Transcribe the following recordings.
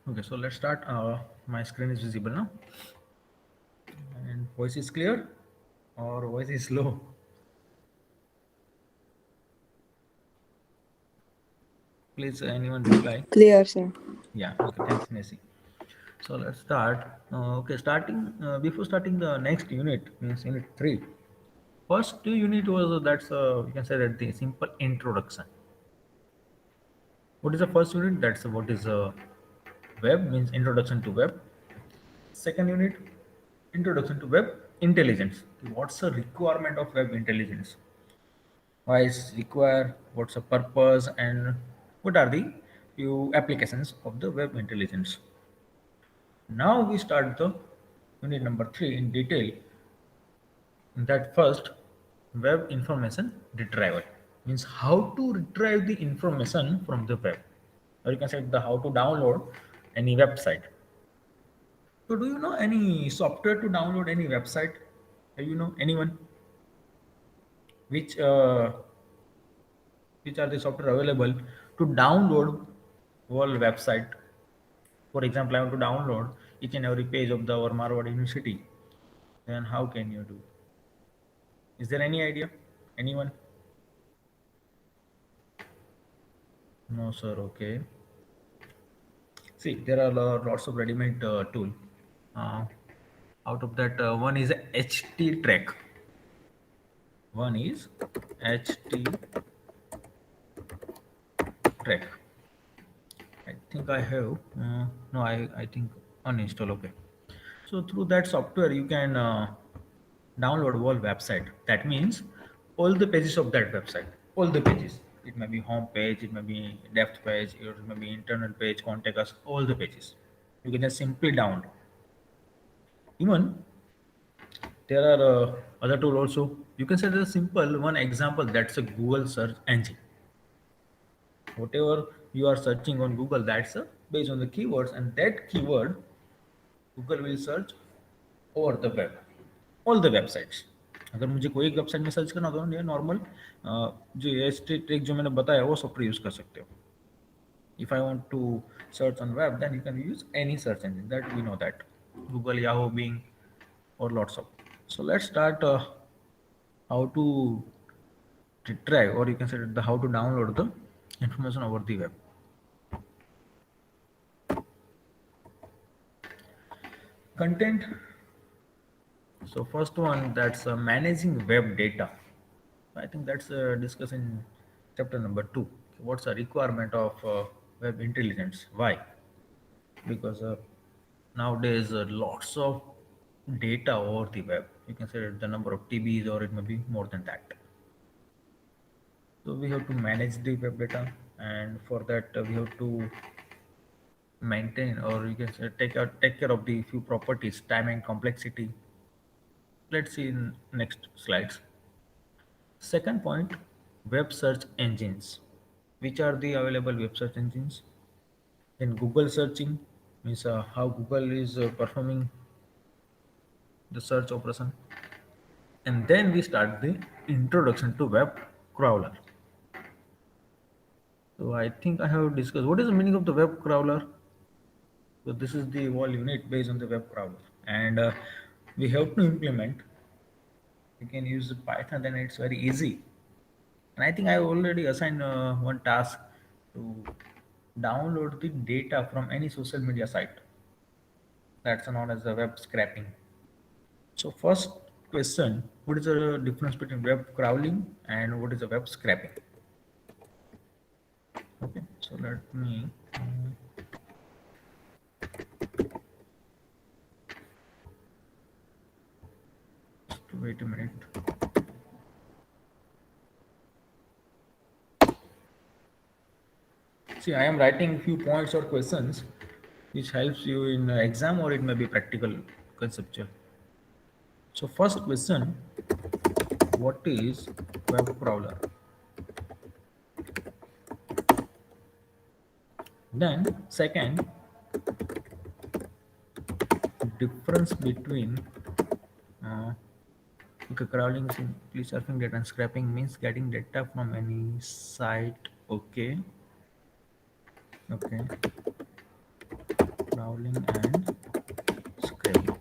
Okay, so let's start. My screen is visible now, and voice is clear or voice is low. Please, anyone reply. Clear, sir. Yeah. Okay. Thanks, Nessie. So let's start. Okay, starting before starting the next unit means unit three. First two unit was that's you can say that the simple introduction. What is the first unit? That's what is web means introduction to web. Second unit, introduction to web intelligence. What's the requirement of web intelligence? Why is require? What's the purpose? And what are the few applications of the web intelligence? Now we start the unit number three in detail. That first, web information retrieval means how to retrieve the information from the web, or you can say the how to download any website. So, do you know any software to download any website? Do you know anyone which uh, which are the software available to download whole website? For example, I want to download each and every page of the our Marwad University. Then how can you do? Is there any idea? Anyone? No, sir. Okay. See, there are lots of ready-made tool. Uh, Out of that, one is HT track. One is HT track. I think I have. No, I think uninstall. Okay. So through that software, you can download whole website. That means all the pages of that website. All the pages. It may be home page, it may be depth page, it may be internal page, contact us. All the pages. You can just simply download. Even there are other tool also. You can say the simple one example that's a Google search engine. Whatever you are searching on Google, that's based on the keywords, and that keyword Google will search over the web, all the websites. अगर मुझे कोई एक website में search करना हो तो ये normal जो एस ट्रिक जो मैंने बताया वो सॉफ्टवेयर यूज कर सकते हो. If I want to search on web, then you can use any search engine. That we know that Google, Yahoo, Bing, or lots of. So let's start how to retrieve, or you can say the how to download the information over the web. Content. So first one that's managing web data. I think that's discussed in chapter number two. What's the requirement of web intelligence? Why? Because nowadays lots of data over the web. You can say the number of TBs, or it may be more than that. So we have to manage the web data, and for that we have to maintain, or you can say take care of the few properties, time and complexity. Let's see in next slides. Second point, web search engines. Which are the available web search engines? Then Google searching means how Google is performing the search operation. And then we start the introduction to web crawler. So I think I have discussed what is the meaning of the web crawler. So this is the whole unit based on the web crawler, and we have to implement. You can use Python, then it's very easy. And I think I already assigned one task to download the data from any social media site. That's known as the web scraping. So first question, what is the difference between web crawling and what is the web scraping? Okay, so let me just wait a minute. See, I am writing few points or questions which helps you in exam, or it may be practical conceptual. So first question, what is web crawler? Then second, difference between uh, okay, crawling is simply surfing data, and scraping means getting data from any site. Okay, okay. crawling and scraping.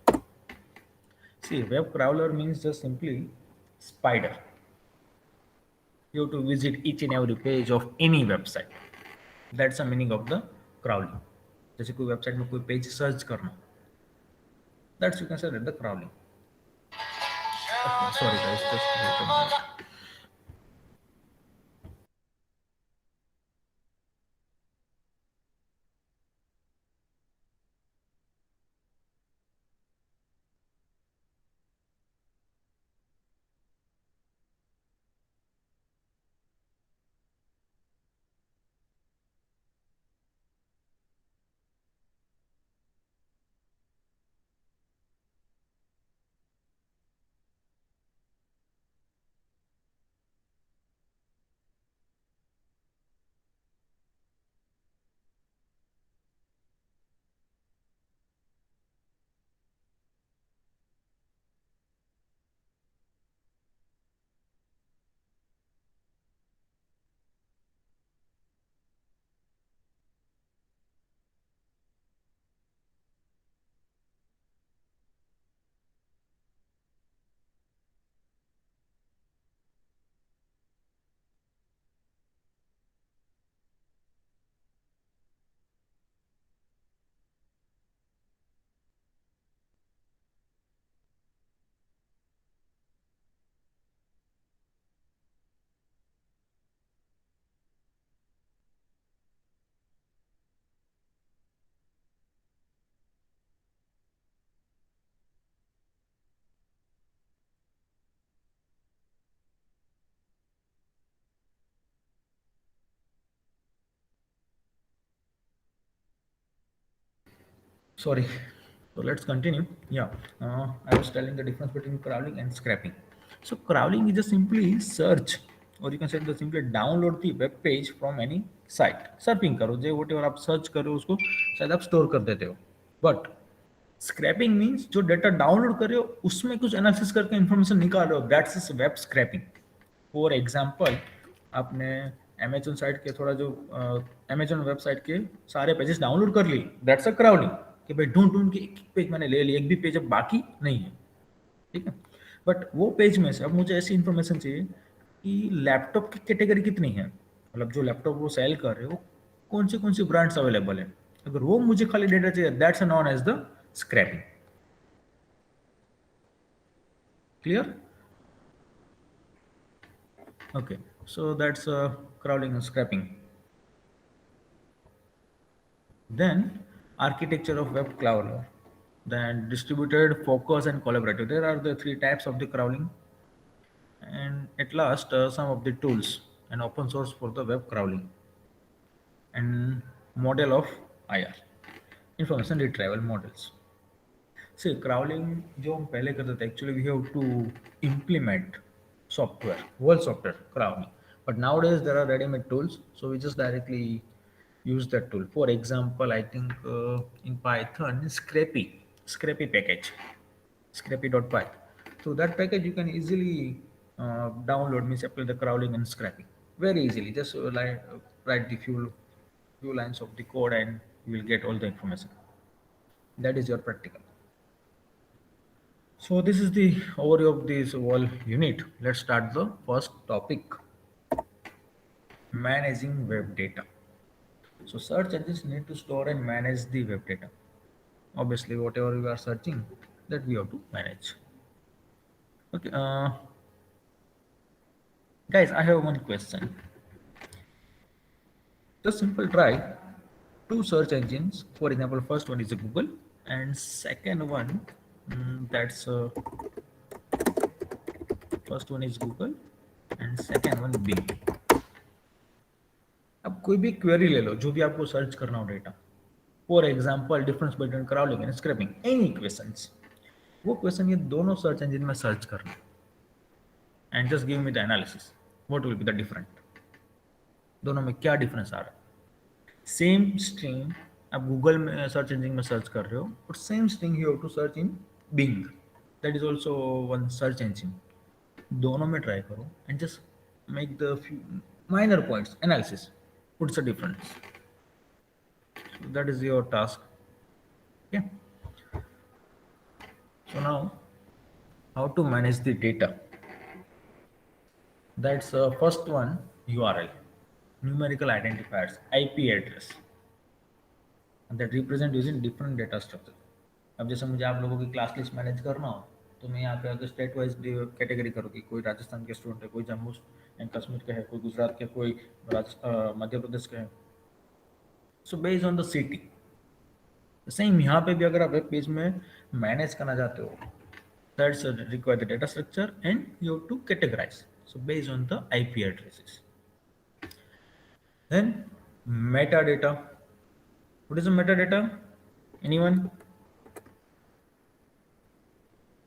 See, web crawler means just simply spider. You have to visit each and every page of any website. That's the meaning of the crawling. जैसे कोई website में कोई page search करना, that's you can say that the crawling. Okay, sorry guys, just wait a minute. Sorry. So let's continue. Yeah, I was telling the difference between crawling and scraping. So crawling is just simply search, or you can say the simply download the web page from any site. Surfing करो, जो whatever आप search करो उसको शायद आप store कर देते हो. But scraping means जो data download कर रहे हो उसमें कुछ analysis करके information निकाल रहे हो. That's web scraping. For example, आपने अमेजोन साइट के थोड़ा जो अमेजोन वेबसाइट के सारे पेजेस डाउनलोड कर ली, दैट्स अ क्राउडिंग, कि भाई ढूंढ ढूंढ के एक पेज मैंने ले लिया, एक भी पेज अब बाकी नहीं है, ठीक है। बट वो पेज में से अब मुझे ऐसी इंफॉर्मेशन चाहिए कि लैपटॉप की कैटेगरी कितनी है, मतलब जो लैपटॉप वो सेल कर रहे हो कौन सी ब्रांड्स अवेलेबल है, अगर वो मुझे खाली डेटा चाहिए, that's known as the scraping. Clear? Okay, so that's crawling and scraping. Then architecture of web crawler. Then distributed, focus, and collaborative. There are the three types of the crawling. And at last, some of the tools and open source for the web crawling and model of IR, information retrieval models. See, crawling जो हम पहले करते थे, actually we have to implement software, whole software crawling. But nowadays there are ready-made tools, so we just directly use that tool. For example, I think in Python, Scrapy package, Scrapy.py. So that package you can easily download, means apply the crawling and scraping very easily. Just write the few lines of the code and you will get all the information. That is your practical. So this is the overview of this whole unit. Let's start the first topic, managing web data. So search engines need to store and manage the web data. Obviously, whatever we are searching, that we have to manage. Okay, guys, I have one question. Just simple try two search engines. For example, first one is Google, and second one, that's first one is Google, and second one Bing. अब कोई भी query ले लो, जो भी आपको search करना हो data, for example difference between crawling and scraping, any questions, वो क्वेश्चन ये दोनों सर्च इंजन में सर्च करना and just give me the analysis, what will be the different, दोनों में क्या डिफरेंस आ रहा है। सेम स्ट्रिंग आप गूगल में सर्च इंजन में सर्च कर रहे हो, और same string you have to search in Bing, that is also one search engine. दोनों में ट्राई करो and just make the minor points analysis, what's the difference, so that is your task. Okay. So now, how to manage the data? That's first one, URL, numerical identifiers, IP address, and that represent using different data structure. अब जैसे मुझे आप लोगों की class list manage करना हो, तो मैं यहाँ पे अगर स्टेट वाइज कैटेगरी करूँ कि कोई राजस्थान के स्टूडेंट है, कोई जम्मू एंड कश्मीर के है, कोई गुजरात के, कोई मध्य प्रदेश के है, सो based on the city. Same यहाँ पे भी अगर आप वेब पेज में मैनेज करना चाहते हो, that's require the data structure and you have to categorize, so based on the IP addresses. Then metadata. What is the metadata? Anyone?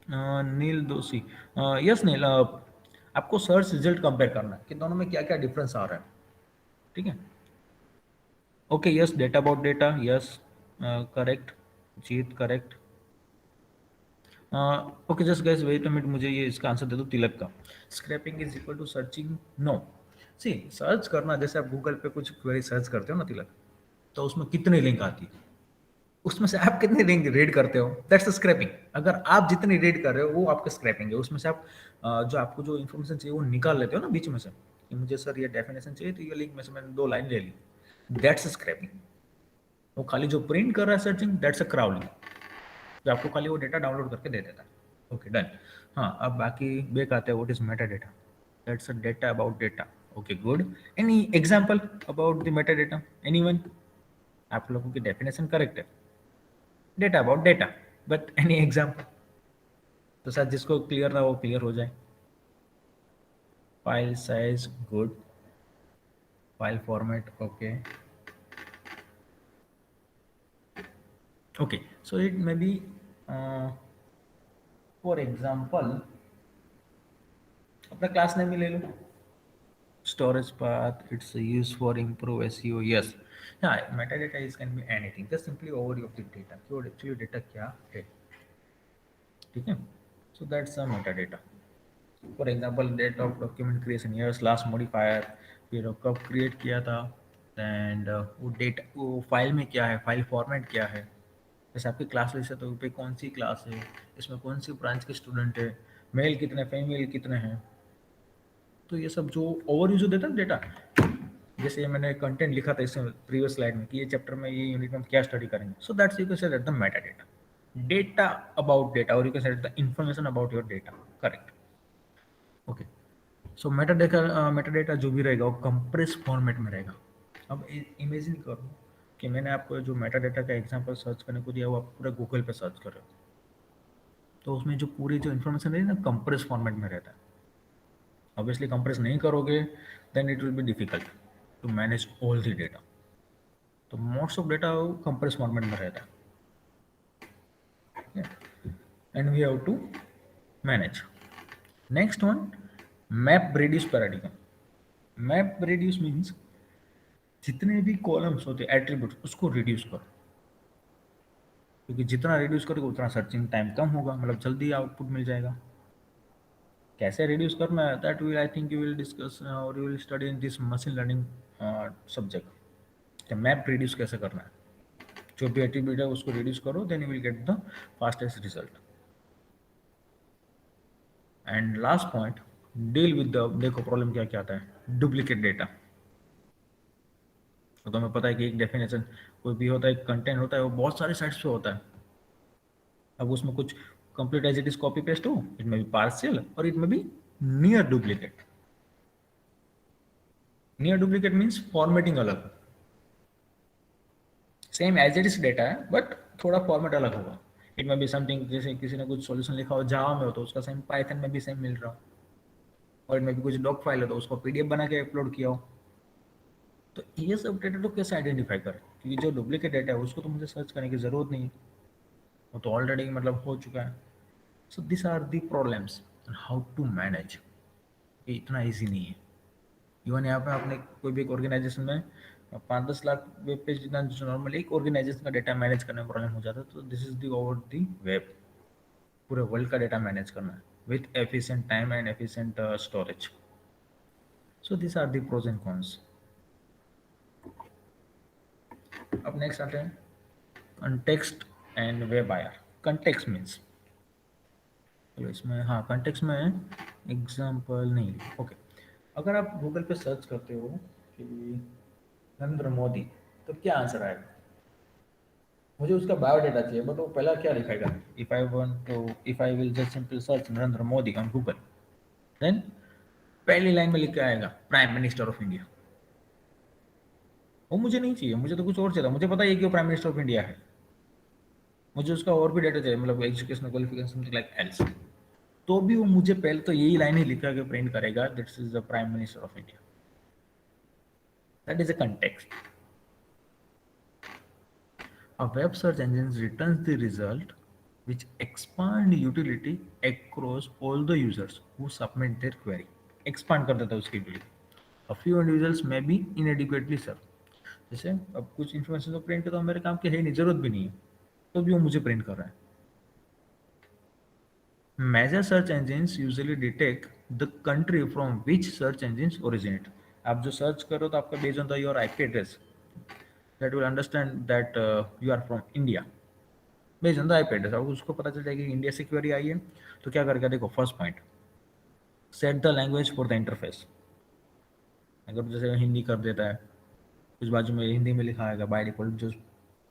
Neel Doshi. Yes नील, आपको सर्च रिजल्ट कंपेयर करना है कि दोनों में क्या क्या डिफरेंस आ रहा है। ठीक है, okay, yes, data about data, yes, correct, Jeet correct. Okay, just guys wait a minute, मुझे ये इसका आंसर दे दो तिलक का। Scraping is equal to searching? No. See, search करना, जैसे आप गूगल पे कुछ क्वेरी सर्च करते हो ना तिलक, तो उसमें कितनी लिंक आती है, उसमें से आप कितनी लिंक रीड करते हो, दैट्स स्क्रैपिंग। अगर आप जितनी रीड कर रहे हो वो आपका स्क्रैपिंग है। उसमें से आप जो आपको जो इन्फॉर्मेशन चाहिए वो निकाल लेते हो ना बीच में से, कि मुझे सर ये डेफिनेशन चाहिए, तो ये लिंक में से मैंने 2 लाइन ले ली, दैट्स स्क्रैपिंग। वो खाली जो प्रिंट कर रहा है सर्चिंग, दैट्स अ क्राउलिंग, जो आपको खाली वो डेटा डाउनलोड करके दे देता है। Okay, done. हाँ, अब बाकी बेक आते हैं, what is Meta data? That's a data about data. Okay, good. Any example about the meta data? Anyone? आप लोगों की डेफिनेशन करेक्ट है, data about data, but any example? तो शायद जिसको क्लियर ना वो क्लियर हो जाए। File size, good. File format, okay. Okay, so it may B, for example, अपना क्लास नेम ही ले लो, storage path, it's used for improve SEO, yes. Yeah, metadata is can be anything, just simply overview of the data कि वो actually data क्या है। ठीक है, so that's a metadata. For example, date of document creation, years, last modifier, फिर वो कब create किया था, एंड वो डेटा वो फाइल में क्या है, फाइल फॉर्मेट क्या है। जैसे आपकी क्लास लिस्ट है तो पे कौन सी क्लास है, इसमें कौन सी ब्रांच के स्टूडेंट है, मेल कितने, फीमेल कितने हैं। तो ये सब जो ओवरव्यू जो देता है डेटा, जैसे मैंने कंटेंट लिखा था इसमें प्रीवियस स्लाइड में कि ये चैप्टर में ये यूनिट में हम क्या स्टडी करेंगे, so that's you can say that the meta data, data about data, और you can say the information about your data. Correct, okay. So meta data जो भी रहेगा वो कंप्रेस फॉर्मेट में रहेगा। अब इमेजिन करो कि मैंने आपको जो मेटा डेटा का एग्जांपल सर्च करने को दिया वो आप पूरा गूगल पे सर्च कर रहे हो, तो उसमें जो पूरी जो इन्फॉर्मेशन है ना कंप्रेस फॉर्मेट में रहता है। ऑब्वियसली कंप्रेस नहीं करोगे then it will be difficult to manage all the data. तो most of data compress format में रहता है, and we have to manage. Next one, map reduce paradigm. Map reduce means जितने भी कॉलम्स होते हैं एट्रीब्यूट उसको रिड्यूस करो, क्योंकि जितना रिड्यूस करोगे उतना सर्चिंग टाइम कम होगा, मतलब जल्दी आउटपुट मिल जाएगा। कैसे रिड्यूस करना है that will I think you will discuss और you will study in this machine learning subject. Map reduce कैसे करना है, जो भी एट्रीब्यूट है उसको रिड्यूस करो, then you will get the fastest result. And last point, deal with the, देखो प्रॉब्लम क्या क्या आता है, डुप्लीकेट डेटा। तो तुम्हें पता है कि एक डेफिनेशन कोई भी होता है, एक कंटेंट होता है, वो बहुत सारे साइट्स पे होता है। अब उसमें कुछ complete as it is copy paste हो, इट में बी पार्शियल और it may be near duplicate. Near duplicate means formatting अलग, same as it is data है बट थोड़ा फॉर्मेट अलग होगा। इट में बी समथिंग, जैसे किसी ने कुछ सॉल्यूशन लिखा हो जावा में हो तो उसका सेम पाइथन में भी सेम मिल रहा हो, और इनमें भी कुछ डॉक फाइल हो तो उसको PDF बना के अपलोड किया हो। तो ये सब डेटा तो कैसे आइडेंटिफाई करें, क्योंकि जो डुप्लीकेट डेटा है उसको तो मुझे सर्च करने की ज़रूरत नहीं है, वो तो ऑलरेडी मतलब हो चुका है। So this are the problems and how to manage. ये इतना ईजी नहीं है। इवन यहाँ पे आपने कोई भी एक ऑर्गेनाइजेशन में 5-10 लाख वेब पेज जितना जो नॉर्मली एक ऑर्गेनाइजेशन का डेटा मैनेज करने में प्रॉब्लम हो जाता है, तो this is the over the web, पूरे वर्ल्ड का डेटा मैनेज करना है with efficient time and efficient storage. So this are the pros and cons. अब नेक्स्ट आते हैं कंटेक्स्ट एंड वेब आयर। कंटेक्स्ट मीन्स, चलो इसमें हाँ कंटेक्स्ट में एग्जाम्पल नहीं, ओके। अगर आप गूगल पे सर्च करते हो कि नरेंद्र मोदी, तो क्या आंसर आएगा? मुझे उसका बायोडाटा चाहिए, बट वो पहला क्या लिखेगा? If I will just simple search Narendra Modi on Google, then पहली लाइन में लिख के आएगा प्राइम मिनिस्टर ऑफ इंडिया। वो मुझे नहीं चाहिए, मुझे तो कुछ और चाहिए। मुझे पता है कि वो प्राइम मिनिस्टर ऑफ इंडिया है, मुझे उसका और भी डेटा चाहिए, मतलब educational qualification something like else. तो भी वो मुझे पहले तो यही लाइन ही लिखा के प्रिंट करेगा, this is the prime minister of India. That is a context. A web search engine returns the result which expand utility across all the users who submit their query. Expand कर देता है उसकी utility. A few individuals may be inadequately served. जैसे अब कुछ information तो print तो मेरे काम की है नहीं, जरूरत भी नहीं है, तो भी वो मुझे प्रिंट कर रहा है। Major search engines usually detect the country from which search engines originate. आप जो सर्च करो तो आपका based on the your IP address, that will understand that you are from India. Based on the IP address, अब उसको पता चल जाएगा कि इंडिया से क्वेरी आई है, तो क्या करेगा? देखो first point, set the language for the interface. अगर जैसे हिंदी कर देता है, कुछ बाजू में हिंदी में लिखा आएगा बाय डिफॉल्ट, जो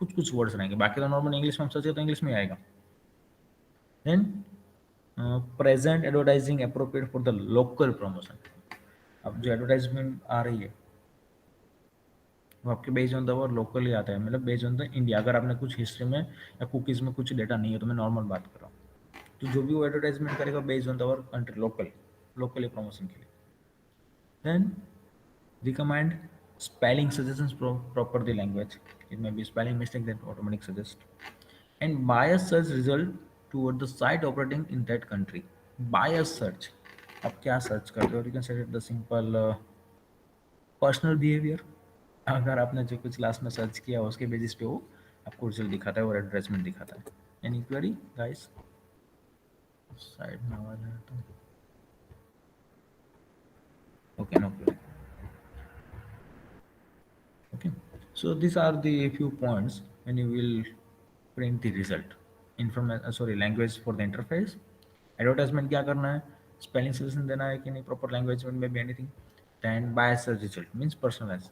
कुछ कुछ वर्ड्स रहेंगे, बाकी तो नॉर्मल इंग्लिश में हम सर्च तो इंग्लिश में आएगा। Then present advertising appropriate for the local promotion. अब जो एडवर्टाइजमेंट आ रही है वो आपके based on the word local ही आता है, मतलब बेस्ड ऑन द इंडिया। अगर आपने कुछ हिस्ट्री में या कुकीज़ में कुछ डेटा नहीं है, तो मैं नॉर्मल बात कर रहा हूँ, तो जो भी वो एडवर्टाइजमेंट करेगा based on the our country, locally promotion के लिए। Then recommend spelling suggestions proper the language. It may be spelling mistake that automatic suggest. And bias search result toward the site operating in that country. Bias search, आप क्या search करते हो? You can set the simple personal behaviour. अगर आपने जो कुछ last में search किया उसके बेसिस पे वो आपको रिजल्ट दिखाता है और एडवर्टाइजमेंट दिखाता है। Any query guys? साइड में आवाज है तो okay, no query. Okay, so these are the few points when you will print the result. Language for the interface. Advertisement क्या करना है? Spelling solution देना है कि नहीं? Proper language में be anything. Then bias search result means personalized.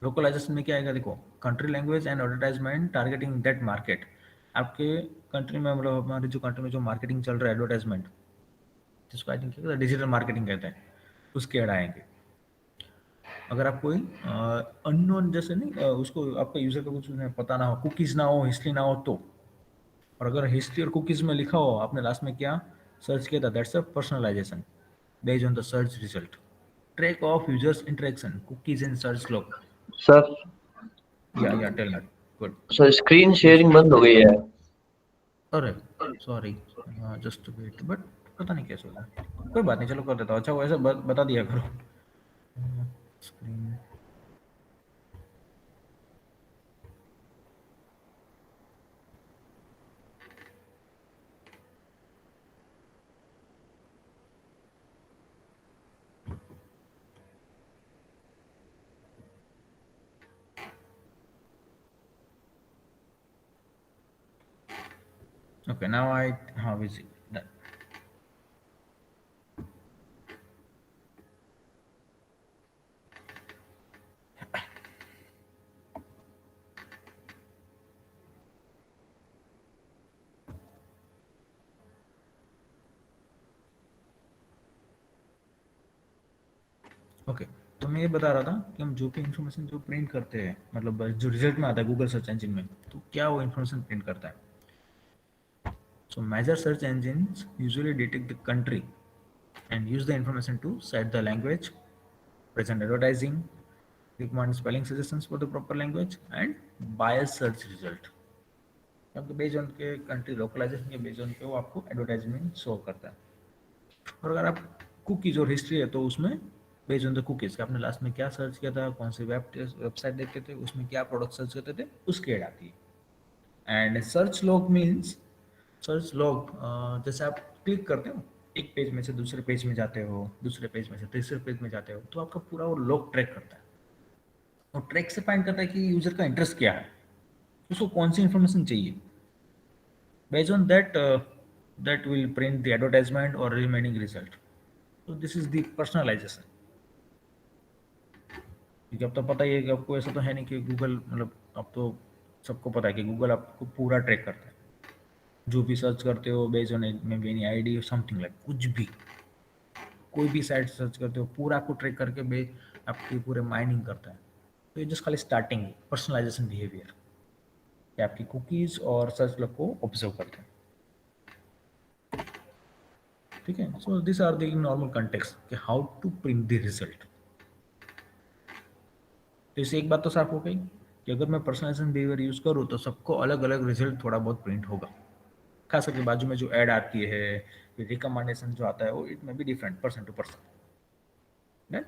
Localization में क्या आएगा? देखो country language and advertisement targeting that market. आपके कंट्री में, मतलब हमारे जो कंट्री में जो मार्केटिंग चल रहा है एडवर्टाइजमेंट, जिसको आई थिंक डिजिटल मार्केटिंग कहते हैं, उसके ऐड आएंगे। अगर आप कोई अननोन जैसे नहीं उसको आपका यूजर का कुछ पता ना हो, कुकीज ना हो, हिस्ट्री ना हो तो, और अगर हिस्ट्री और कुकीज में लिखा हो आपने लास्ट में क्या सर्च किया था, that's a personalization based on the search result. Track of users interaction cookies and search log. Sir या tell me. Good. Sir screen yes. Sharing बंद हो गई है। अरे सॉरी, जस्ट वेट, बट पता नहीं कैसे होगा, कोई बात नहीं, चलो कर देता हूँ। अच्छा वो ऐसा बता दिया करो। Screen, okay now I how is it. Okay, तो मैं ये बता रहा था कि हम जो भी इंफॉर्मेशन जो प्रिंट करते हैं, मतलब जो रिजल्ट में आता है गूगल सर्च इंजन में, तो क्या वो इंफॉर्मेशन प्रिंट करता है? So major search engine usually detect the country and use the information to set the language, present advertising, recommend spelling suggestions for the proper language and bias search result. आपके based on के country localization के based on के वो आपको advertisement show करता है। और अगर आप कुकीज और हिस्ट्री है तो उसमें बेस्ड ऑन द कुकीज कि आपने लास्ट में क्या सर्च किया था, कौन से वेबसाइट देखते थे, उसमें क्या प्रोडक्ट सर्च करते थे, उसकी ऐड आती है। And search log means, search log जैसे आप क्लिक करते हो एक पेज में से दूसरे पेज में जाते हो, दूसरे पेज में से तीसरे पेज में जाते हो, तो आपका पूरा वो लॉग ट्रैक करता है। और ट्रैक से फाइंड करता है कि यूजर का इंटरेस्ट क्या है। उसको कौन सी इंफॉर्मेशन चाहिए, based on that that will print the advertisement or remaining result. So this is the personalization. क्योंकि अब तो पता ही है कि आपको, ऐसा तो है नहीं कि गूगल, मतलब अब तो सबको पता है कि गूगल आपको पूरा ट्रैक करता है, जो भी सर्च करते हो based on May be any ID something like, कुछ भी कोई भी साइट सर्च करते हो पूरा आपको ट्रैक करके आपकी पूरे माइनिंग करता है। तो ये जस्ट खाली स्टार्टिंग पर्सनलाइजेशन बिहेवियर, कि आपकी कुकीज और सर्च लॉग को ऑब्जर्व करते हैं। ठीक है, so this are the normal context कि how to print the result. तो इससे एक बात तो साफ हो गई कि अगर मैं पर्सनलाइजेशन बिहेवियर यूज करूँ तो सबको अलग अलग रिजल्ट थोड़ा बहुत प्रिंट होगा। खास करके बाजू में जो ऐड आती है, रिकमेंडेशन जो आता है, वो it may be different person to person.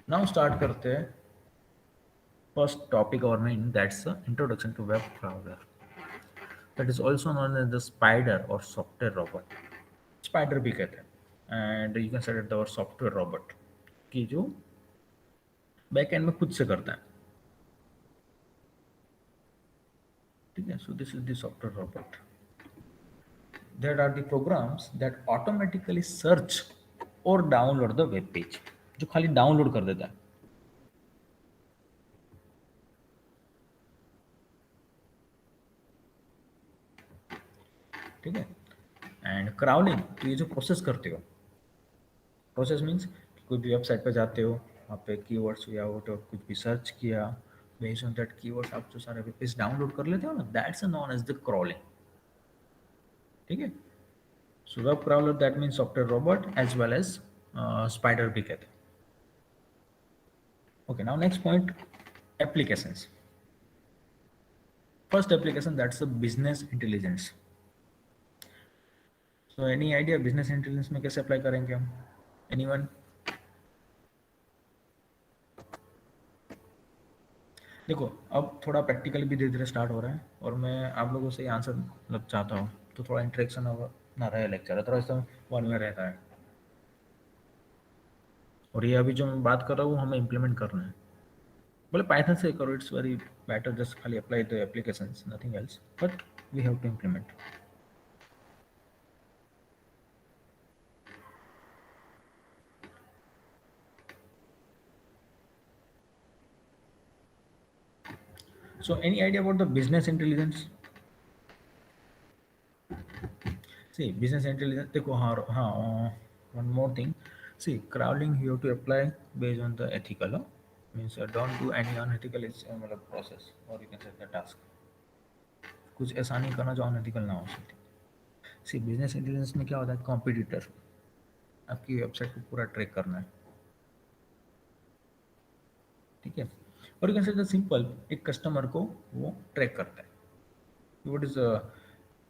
Now start करते हैं फर्स्ट टॉपिक और main, that's introduction to web browser, that is also known as the spider और सॉफ्टवेयर रोबोट। स्पाइडर भी कहते हैं, and you can say the software robot, कि जो back and में खुद से करता है। ठीक है, so this is the software robot. There are the programs that automatically search or download the web page, जो खाली डाउनलोड कर देता है। ठीक है, एंड क्राउलिंग, तो ये जो प्रोसेस करते हो, प्रोसेस मीन्स कोई भी वेबसाइट पर जाते हो, वहाँ पे कीवर्ड्स या वो तो कुछ भी सर्च किया, बेस्ड ऑन दैट कीवर्ड्स आप जो सारे वेब पेज डाउनलोड कर लेते हो ना, that's known as the crawling. ठीक है, so web crawler that means software robot as well as spider भी कहते हैं। Okay, now next point, applications. First application that's a business intelligence. So any idea business intelligence में कैसे apply करेंगे हम? Anyone? देखो, अब थोड़ा प्रैक्टिकल भी धीरे धीरे स्टार्ट हो रहा है, और मैं आप लोगों से आंसर मतलब चाहता हूँ, तो थोड़ा इंटरेक्शन ना रहे लेक्चर, थोड़ा इस वन में रहता है। और ये अभी जो मैं बात कर रहा हूँ हमें इम्प्लीमेंट करना है। बोले पाइथन से करो, इट्स वेरी बेटर, जस्ट खाली apply the applications, nothing else, but we have to implement. So any idea about the business intelligence? See, business intelligence, देखो, हाँ, one more thing. See, crawling you have to apply based on the ethical, means don't do any unethical मतलब process, or you can say the task. कुछ ऐसा नहीं करना जो unethical ना हो सकती। सी, बिजनेस इंटेलिजेंस में क्या होता है, कॉम्पिटिटर आपकी वेबसाइट को पूरा ट्रैक करना है। ठीक है, और you can say the simple, एक कस्टमर को वो ट्रैक करता है, what is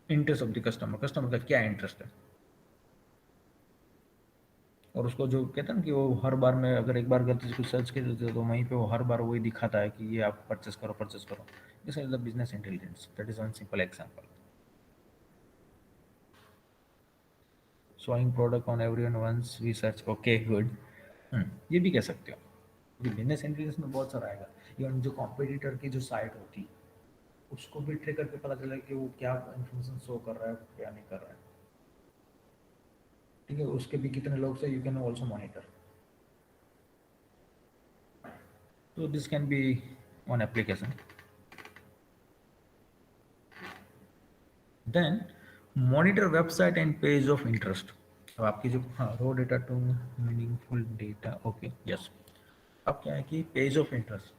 interest of the customer, customer का क्या इंटरेस्ट है, और उसको जो कहते हैं ना कि वो हर बार में अगर एक बार गलती से कुछ सर्च कर देते तो वहीं पे वो हर बार वही दिखाता है कि ये आप परचेस करो परचेस करो। This is the business intelligence, that is one simple example. Showing product on everyone once we search, okay good, ये भी कह सकते हो, क्योंकि बिजनेस इंटेलिजेंस में बहुत सारा आएगा। इवन जो कॉम्पिटिटर की जो साइट होती है उसको भी ट्रिगर करके पता चला कि वो क्या इन्फॉर्मेशन शो कर रहा है, क्या नहीं कर रहा है। ठीक है, उसके भी कितने लोग से यू कैन ऑल्सो मॉनिटर। तो this can be one application. Then monitor website and page of interest. अब आपकी जो, हाँ, raw data to meaningful data, okay yes. अब क्या है कि पेज ऑफ इंटरेस्ट,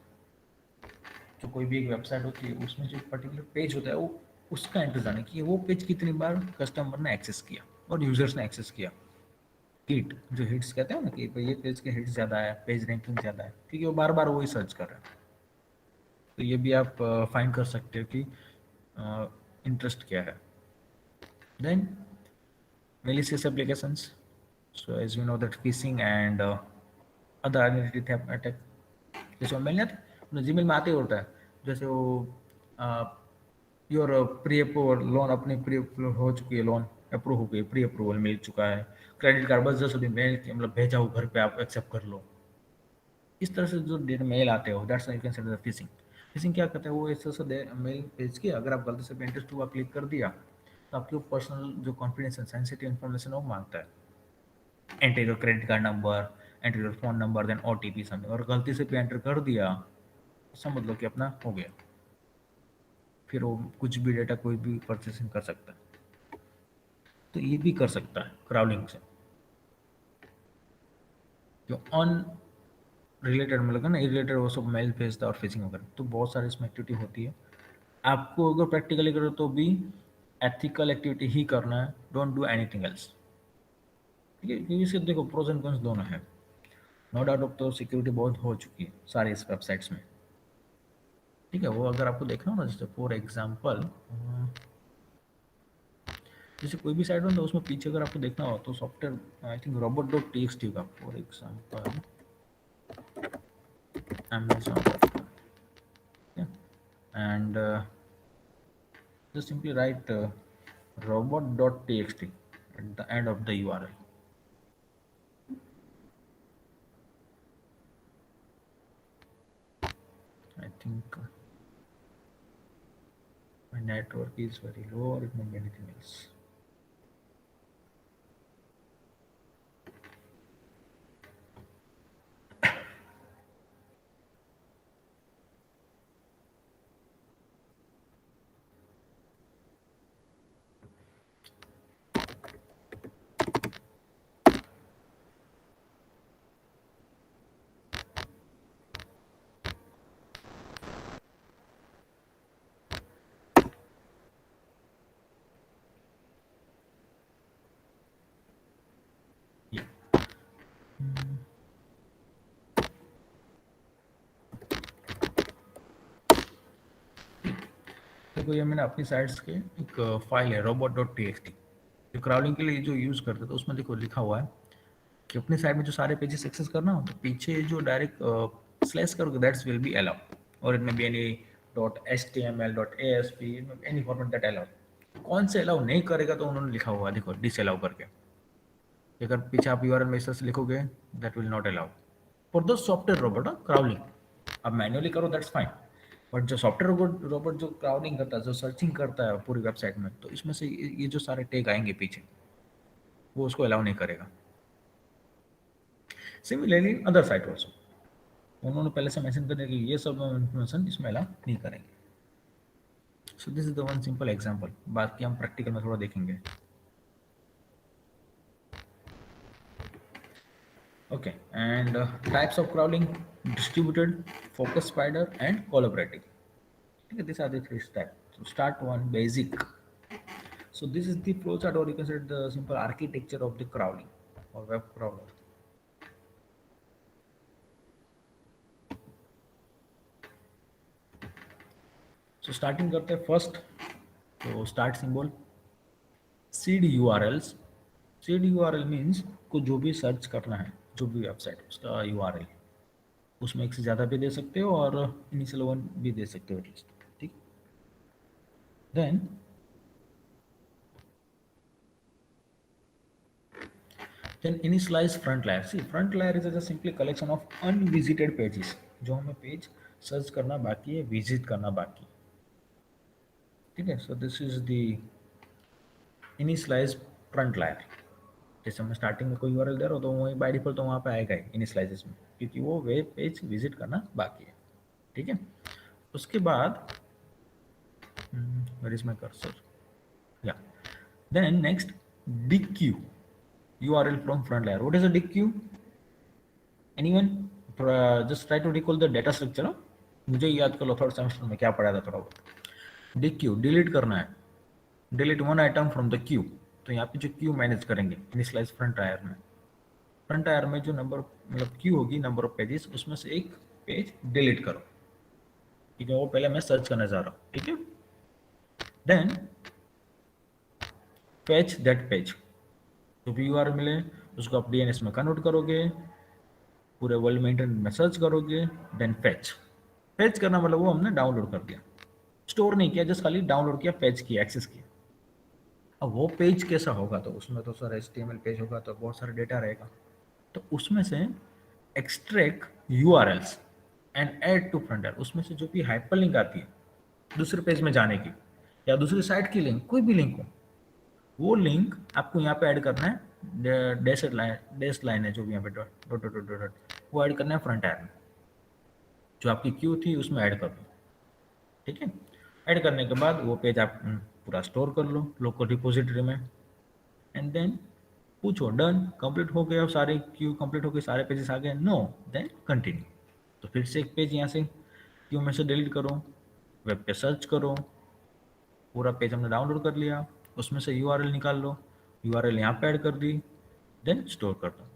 जो कोई भी एक वेबसाइट होती है उसमें जो पर्टिकुलर पेज होता है वो उसका इंटरेस्ट जाने कि वो पेज कितनी बार कस्टमर ने एक्सेस किया और यूजर्स ने एक्सेस किया। हिट, जो हिट्स कहते हैं ना कि भाई ये पेज के हिट्स ज़्यादा है, पेज रैंकिंग ज़्यादा है, क्योंकि वो बार बार वही सर्च कर रहा है। तो ये भी आप फाइंड कर सकते हो कि इंटरेस्ट क्या है। Then malicious applications, so as you know that phishing and other identity theft attack, जैसे मेल नहीं आता, जीमेल में आते ही होता है, जैसे वो योर प्री अप्रूवल लोन, अपनी प्री अप्रूवल हो चुकी है, लोन अप्रूव हो गई, प्री अप्रूवल मिल चुका है, क्रेडिट कार्ड बस 10 दिन मेल मतलब भेजा हो घर पे, आप एक्सेप्ट कर लो। इस तरह से जो मेल आते हो, दैट्स यू कैन से फिशिंग। फिशिंग क्या करता है, वो ऐसे से मेल भेज के अगर आप गलती से पेंटेस्ट 2 का क्लिक कर दिया तो आपके पर्सनल जो कॉन्फिडेंस सेंसिटिव इन्फॉर्मेशन वो मांगता है, enter your credit card number, enter your phone number, then OTP something, और गलती से भी एंटर कर दिया समझ लो कि अपना हो गया, फिर वो कुछ भी डेटा कोई भी परचेसिंग कर सकता है। तो ये भी कर सकता है क्राउलिंग से, जो अन रिलेटेड मतलब ना इरिलेटेड वो सब मेल भेजता है और फिशिंग वगैरह, तो बहुत सारी इसमें एक्टिविटी होती है। आपको अगर प्रैक्टिकली करो तो भी एथिकल एक्टिविटी ही करना है, डोंट डू एनीथिंग एल्स। ठीक है, क्योंकि इसके देखो प्रोज एंड कॉन्स दोनों है। नो डाउट अब तो सिक्योरिटी बहुत हो चुकी है सारे इस वेबसाइट्स में। ठीक है, वो अगर आपको देखना हो ना, जैसे फॉर एग्जाम्पल जैसे कोई भी साइट हो तो उसमें पीछे अगर आपको देखना हो तो software I think robot dot T X T का for example Amazon, and just simply write robot.txt at the end of the URL. I think my network is very low, or it may be anything else. Yeah. देखो ये मैंने अपनी sites के एक file है robot.txt, जो crawling के लिए जो यूज़ करते हैं, तो उसमें देखो लिखा हुआ है कि अपनी साइट में जो सारे पेजेस एक्सेस करना हो तो पीछे जो डायरेक्ट स्लैश करोगे दैट्स विल बी अलाउड, और it may be any dot H T M L dot A S P, any format that allowed. कौन से अलाउ नहीं करेगा तो उन्होंने लिखा हुआ है देखो डिस अलाउ करके, अगर पीछे आप यूआरएल में से लिखोगे that will not allow for the software robot crawling. अब मैन्युअली करो दैट्स फाइन, बट जो सॉफ्टवेयर रोबोट रोबोट जो क्राउडिंग करता है, जो सर्चिंग करता है पूरी वेबसाइट में, तो इसमें से ये जो सारे टैग आएंगे पीछे वो उसको अलाउ नहीं करेगा। सिमिलरली अदर साइट ऑल्सो, उन्होंने पहले से मेंशन करने की ये सब इन्फॉर्मेशन इसमें अलाउ नहीं करेंगे। सो this is the one simple example, बाकी हम प्रैक्टिकल में थोड़ा देखेंगे। Okay, and types of crawling: distributed, focus spider, and collaborative. Okay, these are the three steps. So start one, basic. So this is the flowchart, or you can say the simple architecture of the crawling or web crawler. So starting करते हैं first, तो start symbol, seed URLs. seed URL means को जो भी search करना है, जो भी वेबसाइट उसका URL, उसमें एक से ज़्यादा भी दे सकते हो और इनिशियल वन भी दे सकते हो एटलीस्ट। ठीक, then initialize front layer. See, front layer is just simply collection of unvisited pages, जो हमें पेज सर्च करना बाकी है, विजिट करना बाकी है। ठीक है, so this is the initialize frontier. जैसे मैं स्टार्टिंग में कोई यूआरएल दे रहा हूँ तो वही बाय डिफॉल्ट तो वहाँ पे आएगा ही इनिशियलाइजेस में, क्योंकि वो वेब पेज विजिट करना बाकी है। ठीक है, उसके बाद वेयर इज माय कर्सर, या then next DQ URL from front layer. What is a DQ? Anyone? Just try to recall the data structure. मुझे याद कर लो थर्ड सेमेस्टर में क्या पढ़ा था थोड़ा बहुत। DQ डिलीट करना है, delete one item from the Q. तो यहाँ पे जो क्यू मैनेज करेंगे इनिशियलाइज फ्रंट आयर में, फ्रंट आयर में जो नंबर मतलब क्यू होगी नंबर ऑफ पेजेस, उसमें से एक पेज डिलीट करो। ठीक है, वो पहले मैं सर्च करने जा रहा हूँ। ठीक है, देन फेच दैट पेज, जो भी यूआरएल मिले उसको आप डीएनएस में कन्वर्ट करोगे, पूरे वर्ल्ड में इंटरनेट में सर्च करोगे, देन फेच। फेच करना मतलब वो हमने डाउनलोड कर दिया, स्टोर नहीं किया, जस्ट खाली डाउनलोड किया, फेच किया, एक्सेस किया। अब वो पेज कैसा होगा, तो उसमें तो सर HTML पेज होगा तो बहुत सारा डेटा रहेगा, तो उसमें से extract URLs and add to frontier, उसमें से जो भी हाइपरलिंक आती है दूसरे पेज में जाने की या दूसरी साइट की लिंक, कोई भी लिंक हो, वो लिंक आपको यहाँ पे ऐड करना है। डैश लाइन है जो भी यहाँ पे dot dot dot dot dot, वो ऐड करना है फ्रंट एयर में, जो आपकी क्यू थी उसमें ऐड कर दो। ठीक है, ऐड करने के बाद वो पेज आप पूरा स्टोर कर लो लोकल रिपोजिटरी में, एंड देन पूछो डन, कंप्लीट हो गया, सारे क्यू कंप्लीट हो गए, सारे पेजेस आ गए, नो, देन कंटिन्यू। तो फिर से एक पेज यहाँ से क्यू में से डिलीट करो, वेब पे सर्च करो, पूरा पेज हमने डाउनलोड कर लिया, उसमें से यूआरएल निकाल लो, यूआरएल यहाँ पे ऐड कर दी, देन स्टोर कर दो,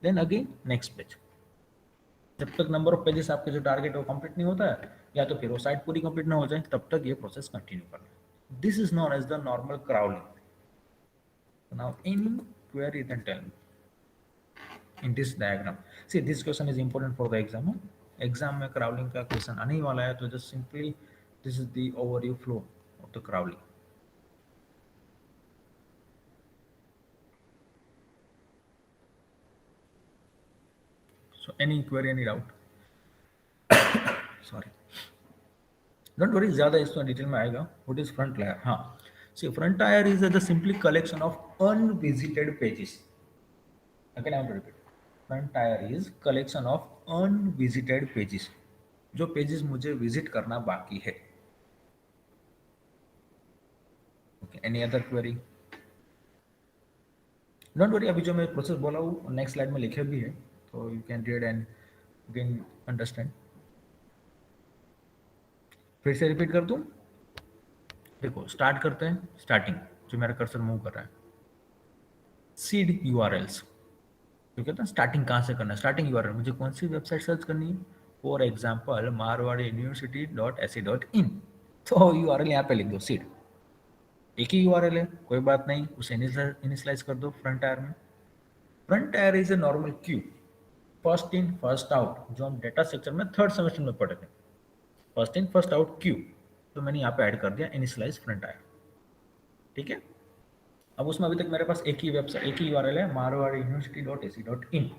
देन अगेन नेक्स्ट पेज। जब तक नंबर ऑफ पेजेस आपके जो टारगेट है वो कंप्लीट नहीं होता है, या तो फिर वो साइट पूरी कंप्लीट ना हो जाए, तब तक ये प्रोसेस कंटिन्यू करना है। This is known as the normal crawling. Now any query then tell me in this diagram. See, this question is important for the exam. Exam में क्राउलिंग का क्वेश्चन आने ही वाला है, तो just simply this is the overview flow of the crawling. So any query, any doubt? Sorry, don't worry, ज्यादा इसमें detail में आएगा। What is frontier? हाँ, see frontier is the simply collection of unvisited pages. Again I am repeat, frontier is collection of unvisited pages, जो pages मुझे visit करना बाकी है। Okay, any other query? Don't worry, अभी जो मैं process बोला हूँ नेक्स्ट स्लाइड में लिखे भी है, तो you can read and gain understand. फिर से रिपीट कर दूं, देखो स्टार्ट करते हैं, स्टार्टिंग जो मेरा कर्सर मूव कर रहा है, सीड यूआरएल्स। तो कहते हैं स्टार्टिंग कहाँ से करना है, स्टार्टिंग यूआरएल मुझे कौन सी वेबसाइट सर्च करनी है, for example Marwari university dot ऐसी डॉट इन, तो यूआरएल यहाँ पे लिख दो सीड। एक ही यूआरएल है, कोई बात नहीं, उसे इनिशियलाइज कर दो फ्रंट टायर में। Front tyre is a normal Q, first in first out, जो हम डेटा स्ट्रक्चर में थर्ड सेमेस्टर में पढ़े थे, first in first out Q. तो मैंने यहाँ पे ऐड कर दिया इनिशियलाइज फ्रंट टायर। ठीक है, अब उसमें अभी तक मेरे पास एक ही वेबसाइट, एक ही यूआरएल है, Marwari university dot AC dot in,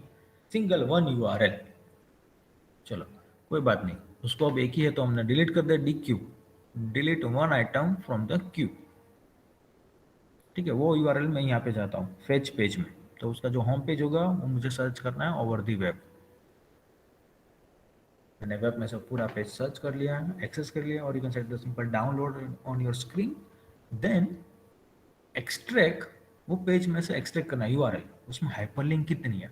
single one URL. चलो कोई बात नहीं, उसको अब एक ही है तो हमने डिलीट कर दिया, D Q, delete one item from the Q. ठीक है, वो यूआरएल मैं यहाँ पे जाता हूँ फेच पेज में, तो उसका जो होम पेज होगा वो मुझे सर्च करना है ओवर दी वेब। मैंने वेब में से पूरा पेज सर्च कर लिया, एक्सेस कर लिया, और you can set the simple download on your screen, then extract, वो पेज में से एक्सट्रैक्ट करना यूआरएल, उसमें हाइपरलिंक कितनी है,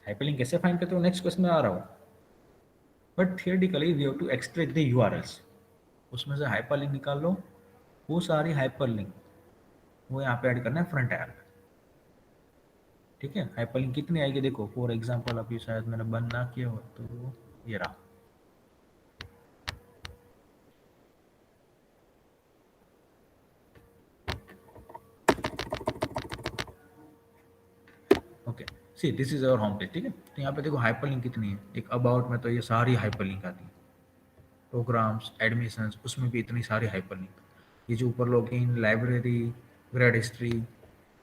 हाइपरलिंक कैसे फाइंड करते हो नेक्स्ट क्वेश्चन में आ रहा हूँ, but theoretically we have to extract the URLs, उसमें से हाइपरलिंक निकाल लो, वो सारी हाइपरलिंक वो यहाँ पे ऐड करना है फ्रंट एयर। ठीक है, हाइपरलिंक कितनी आएगी देखो, फॉर एग्जांपल अभी शायद मैंने बंद ना किया हो तो ये रहा। Okay, see this is our home page. ठीक है, तो यहाँ पे देखो हाइपरलिंक कितनी है, एक अबाउट में तो ये सारी हाइपरलिंक आती है, प्रोग्राम्स, एडमिशंस, उसमें भी इतनी सारी हाइपरलिंक, ये जो ऊपर लॉगिन, लाइब्रेरी, ग्रेड हिस्ट्री,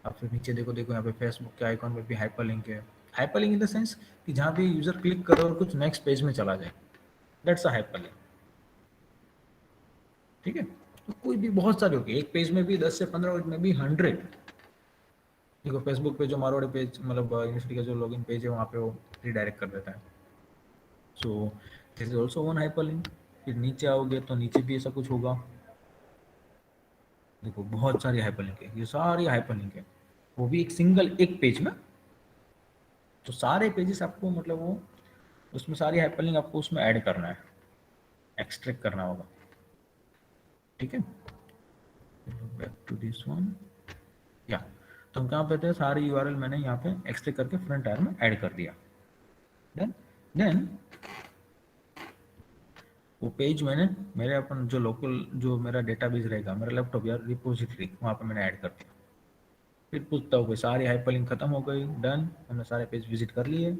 आप फिर नीचे देखो, देखो यहाँ पे फेसबुक के आइकॉन में भी हाइपरलिंक है। हाइपरलिंक इन द सेंस कि जहाँ भी यूजर क्लिक करे और कुछ नेक्स्ट पेज में चला जाए, दैट्स अ हाइपरलिंक। ठीक है, तो कोई भी बहुत सारी होगी, एक पेज में भी 10 से 15 में भी 100। देखो फेसबुक पे जो मारवाड़ी पेज, मतलब यूनिवर्सिटी का जो लॉगिन पेज है, वहाँ पे वो रिडायरेक्ट कर देता है। So this is also one hyperlink. फिर नीचे आओगे तो नीचे भी ऐसा कुछ होगा, देखो बहुत सारी हाइपरलिंक है, ये सारी हाइपरलिंक है, वो भी एक सिंगल एक पेज में। तो सारे पेजेस आपको, मतलब वो उसमें सारी हाइपरलिंक आपको उसमें ऐड करना है, एक्सट्रैक्ट करना होगा। ठीक है, बैक टू दिस वन, या तो हम कहाँ पे थे, सारी यूआरएल मैंने यहाँ पे एक्सट्रैक्ट करके फ्रंट टायर में ऐड कर दिया। देन वो पेज मैंने मेरे अपन जो लोकल जो मेरा डेटाबेस रहेगा, मेरा लैपटॉप या रिपोजिटरी, वहाँ पे मैंने ऐड कर दिया। फिर पूछता हूँ भाई सारी हाइपरलिंक खत्म हो गई, डन, हमने सारे पेज विजिट कर लिए,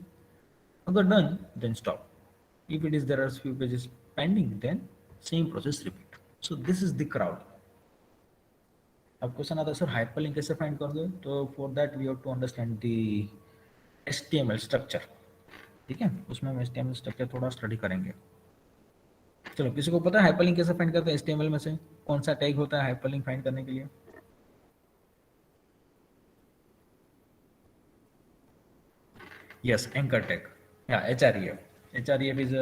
अगर done then stop, if it is there are few pages pending then same process repeat. So this is the crawled. अब क्वेश्चन आता है सर हाइपरलिंक कैसे फाइंड करोगे, तो for that we have to understand the HTML structure. ठीक है, उसमें हम HTML स्ट्रक्चर थोड़ा स्टडी करेंगे। चलो, किसी को पता है हाइपरलिंक कैसे फाइंड करते हैं HTML में से? कौन सा टैग होता है हाइपरलिंक फाइंड करने के लिए? यस, एंकर टैग, या href। href इज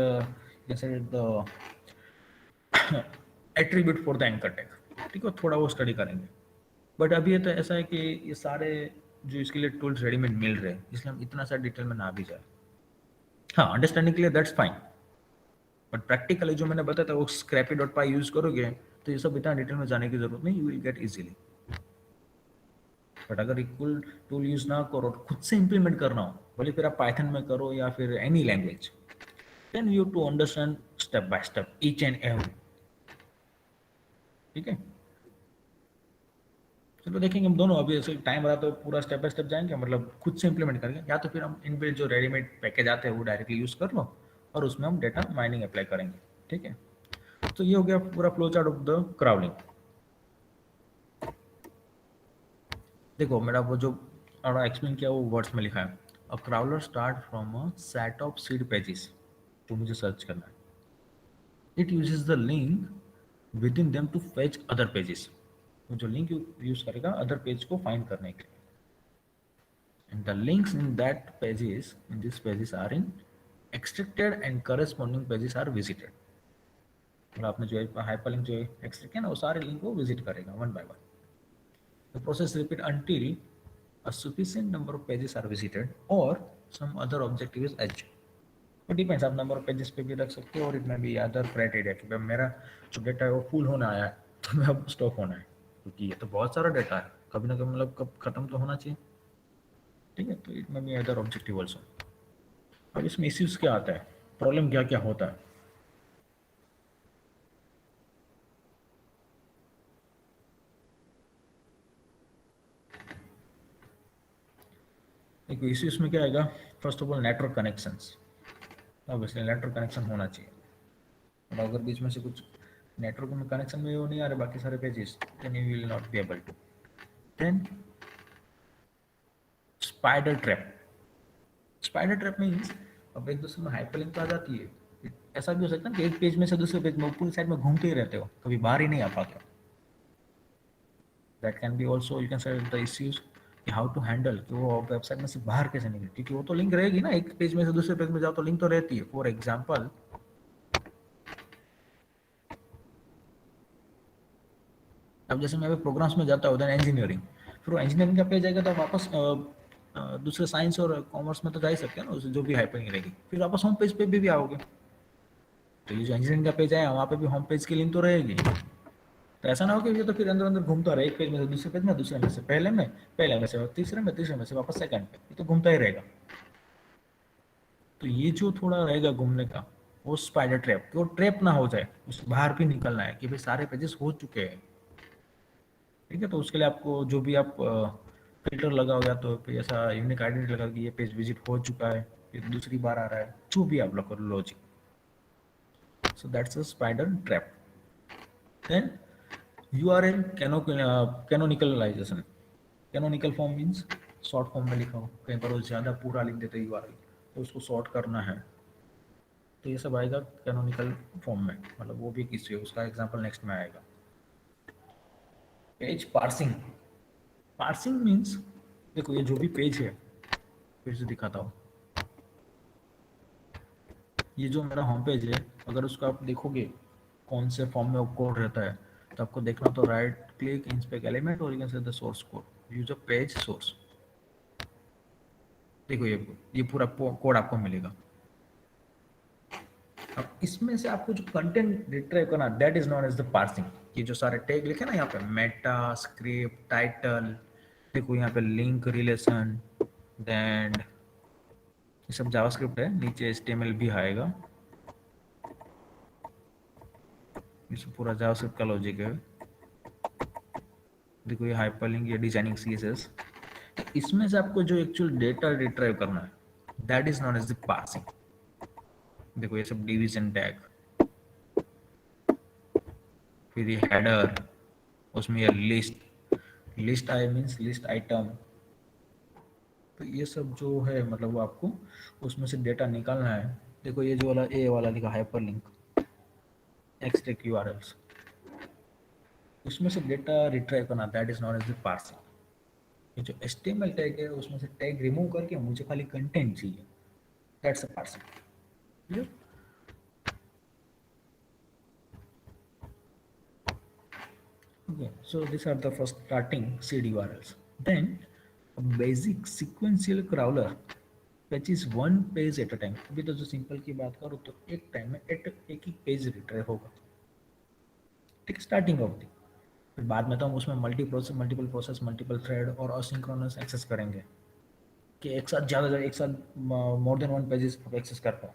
जैसे the attribute for the anchor tag. ठीक है, थोड़ा वो स्टडी करेंगे। बट अभी ये तो ऐसा है कि ये सारे जो इसके लिए टूल्स रेडीमेड मिल रहे हैं, इसलिए हम इतना सा डिटेल में ना भी जाए। हाँ, अंडरस्टैंडिंग के लिए दैट्स फाइन, बट प्रैक्टिकली जो मैंने बताया था वो स्क्रैपी डॉट पाई यूज करोगे तो ये सब इतना डिटेल में जाने की जरूरत नहीं, you will gate easily. But अगर इक्वल टूल यूज ना करो, खुद से इंप्लीमेंट करना हो, भले फिर आप पाइथन में करो या फिर any language, then you to understand step by step each and every. ठीक है, चलो देखेंगे हम दोनों। अभी ऐसे टाइम रहा तो पूरा स्टेप बाय स्टेप जाएंगे, मतलब खुद से इंप्लीमेंट करेंगे, या तो फिर हम इनबिल्ट जो रेडीमेड पैकेज आते हैं वो डायरेक्टली यूज कर लो और उसमें हम डेटा माइनिंग अप्लाई करेंगे। ठीक है, तो ये हो गया पूरा flow chart of the crawling. देखो मेरा वो जो एक्सप्लेन किया वो वर्ड्स में लिखा है, a crawler start from a set of seed pages, जो मुझे सर्च करना है। It uses the link within them to fetch other pages, तो जो लिंक यूज करेगा अदर पेज को फाइंड करने के लिए। And the links in that pages in this pages are in extracted and corresponding pages are visited. मतलब आपने जो हाइपरलिंक जो एक्सट्रैक्ट किया ना, वो सारे लिंक को विजिट करेगा one by one. The process repeat until a sufficient number of pages are visited or some other objective is achieved। तो डिपेंड्स, आप नंबर ऑफ पेजेस पे भी रख सकते हो और इट में भी अदर क्राइटेरिया कि भाई मेरा जो डेटा है वो फुल होना आया है तो मैं अब स्टॉप होना है, क्योंकि ये तो बहुत सारा डेटा है, कभी ना कभी मतलब कब खत्म तो होना चाहिए। ठीक है, तो इट में भी अदर ऑब्जेक्टिव ऑल्सो। अब इसमें इश्यूज क्या आता है, प्रॉब्लम क्या क्या होता है? देखो इश्यूज में क्या आएगा, first of all network connections. Obviously network connection होना चाहिए, और अगर बीच में से कुछ नेटवर्क में कनेक्शन में वो नहीं आ रहे बाकी सारे pages, then you will not be able to. Then spider trap. Spider trap means अब एक दूसरे में हाइपरलिंक तो आ जाती है, ऐसा भी हो सकता है कि एक पेज में से दूसरे पेज में पूरी साइड में घूमते ही रहते हो, कभी बाहर ही नहीं आ पाते हो। That can be also, you can say the issues कि हाउ टू हैंडल कि वो वेबसाइट में से बाहर कैसे निकले, क्योंकि वो तो लिंक रहेगी ना, एक पेज में से दूसरे पेज में जाओ तो लिंक तो रहती है। फॉर एग्जाम्पल, अब जैसे मैं अभी प्रोग्राम्स में जाता हूँ देन इंजीनियरिंग, फिर वो इंजीनियरिंग का पेज आएगा तो वापस दूसरे साइंस और कॉमर्स में तो जा ही सकते हैं ना, उससे जो भी हाइपरलिंक रहेगी, फिर वापस होम पेज पे भी आओगे। तो ये जो इंजीनियरिंग का पेज आया वहाँ पे भी होम पेज की लिंक तो रहेगी। तो ऐसा ना हो कि ये तो फिर अंदर अंदर घूमता रहे, एक पेज में से दूसरे पेज में, दूसरे में से पहले में से तीसरे में, तीसरे में से वापस सेकंड पे, ये तो घूमता ही रहेगा। तो ये जो थोड़ा रहेगा घूमने का, वो स्पाइडर ट्रैप, कि वो ट्रैप ना हो जाए, उस बाहर भी निकलना है कि भाई सारे पेजेस हो चुके हैं। ठीक है, तो उसके लिए आपको जो भी आप फिल्टर लगाओगे, तो फिर ऐसा यूनिक आइडेंटिटी लगा कि ये पेज विजिट हो चुका है, फिर दूसरी बार आ रहा है, जो भी आप लोग logic. So that's a spider trap. Then URL canonicalization. Canonical form means short form में लिखा हो, कहीं पर वो ज़्यादा पूरा लिख देते हैं URL, तो उसको शॉर्ट करना है, तो ये सब आएगा कैनोनिकल फॉर्म में, मतलब वो भी किसी है, उसका एग्जांपल नेक्स्ट में आएगा। Page parsing. पार्सिंग मीन्स, देखो ये जो भी पेज है, फिर से दिखाता हूँ, ये जो मेरा होम पेज है, अगर उसको आप देखोगे कौन से फॉर्म में वो कोड रहता है, तो आपको देखना तो राइट क्लिक इंस्पेक्ट एलिमेंट और you can say the source code, use a page source. देखो ये पूरा कोड आपको मिलेगा। अब इसमें से आपको जो कंटेंट रिट्राइव करना, that is known as the parsing. ये जो सारे टैग लिखे ना यहाँ पे, मेटा, स्क्रिप्ट, टाइटल, देखो यहाँ पे लिंक, रिलेशन, देन ये सब जावास्क्रिप्ट है, नीचे एचटीएमएल भी आएगा, ये सब पूरा जावास्क्रिप्ट का लॉजिक है। देखो ये हाइपरलिंक, ये डिजाइनिंग सीएसएस, इसमें से आपको जो एक्चुअल डेटा रिट्राइव करना है, that is known as the parsing. देखो ये सब डिवीजन टैग, फिर ये हेडर, उसमें ये list, list I means list item, तो ये सब जो है मतलब वो आपको उसमें से डेटा निकालना है। देखो ये जो वाला ए वाला लिखा हाइपर लिंक एक्सट्रैक्ट यूआरएल्स, उसमें से डेटा रिट्राइव करना, that is not as the parsing. ये जो HTML टैग है उसमें से टैग रिमूव करके मुझे खाली कंटेंट चाहिए, that's a parsing. Okay, so these are the first starting seed URLs. Then a basic sequential crawler fetches one page at a time. अभी तो जो सिंपल की बात करूँ तो एक टाइम में एक ही पेज रिट्राइव होगा, ठीक, स्टार्टिंग ऑफ दी। फिर बाद में तो हम उसमें मल्टीपल प्रोसेस मल्टीपल थ्रेड और असिंक्रोनस एक्सेस करेंगे कि एक साथ ज़्यादा एक साथ more than one pages access कर पाओ,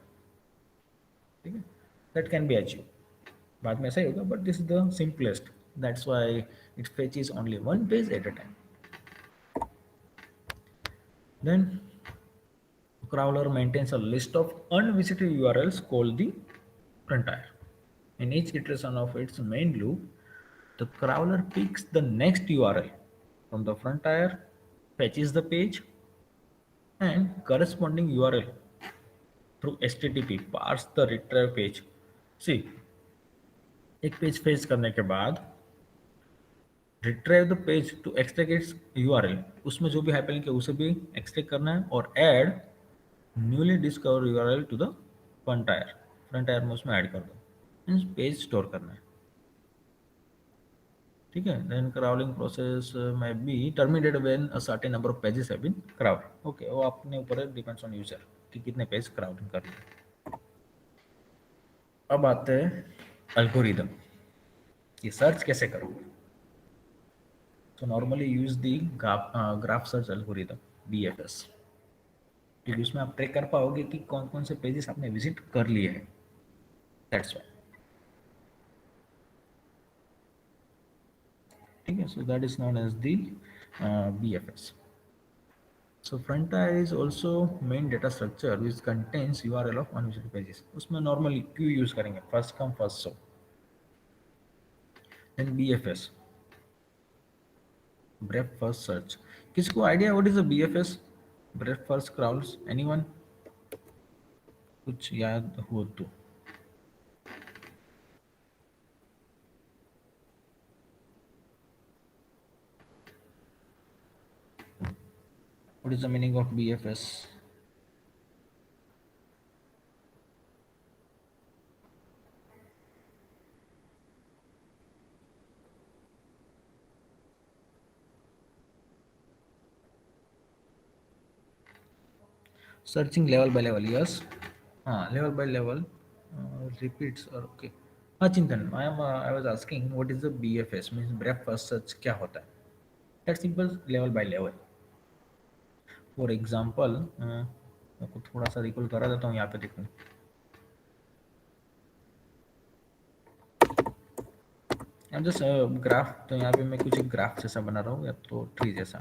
ठीक है, दैट कैन बी अचीव। बाद में ऐसा ही होगा, but this is the simplest, that's why it फेचेस only one page at a time. Then crawler maintains a list of unvisited URLs called the frontier. In each iteration of its main loop, the crawler picks the next URL from the frontier, fetches the page and corresponding URL through HTTP, parse the retrieve page. See, एक page fetch करने के बाद retrieve the page to extract its URL, उसमें जो भी hyperlink है उसे भी एक्सट्रैक्ट करना है और add newly discover URL to the frontier में उसमें ऐड कर दो, मीन्स पेज स्टोर करना है, ठीक है। देन क्राउलिंग प्रोसेस में be terminated when a certain number of pages have been crawled. Okay, वो अपने ऊपर है, डिपेंड्स ऑन यूजर कि कितने पेज क्राउडिंग कर लिए। अब आते हैं एल्गोरिदम, ये सर्च कैसे करूँ। तो normally use the graph search algorithm, BFS, क्योंकि उसमें आप ट्रैक कर पाओगे कि कौन कौन से पेजेस आपने विजिट कर लिए हैं, दैट्स व्हाई, ठीक है। So that is known as the BFS। So frontier is also main data structure which contains URL of unvisited pages, उसमें नॉर्मली क्यू यूज करेंगे, first come first serve. Then BFS, breadth first search. किसको idea what is a BFS, breadth first crawls, anyone, कुछ याद हो तो। What is the meaning of BFS? Searching level by level, yes. Level by level, repeats or okay. हाँ चिंतन, I was asking what is the BFS, means breadth first search क्या होता है? That simple level by level. For example, आपको थोड़ा सा recall करा देता हूँ, यहाँ पे देखो, अब जस्ट ग्राफ, तो यहाँ पे मैं कुछ एक ग्राफ जैसा बना रहा हूँ या तो ट्री जैसा।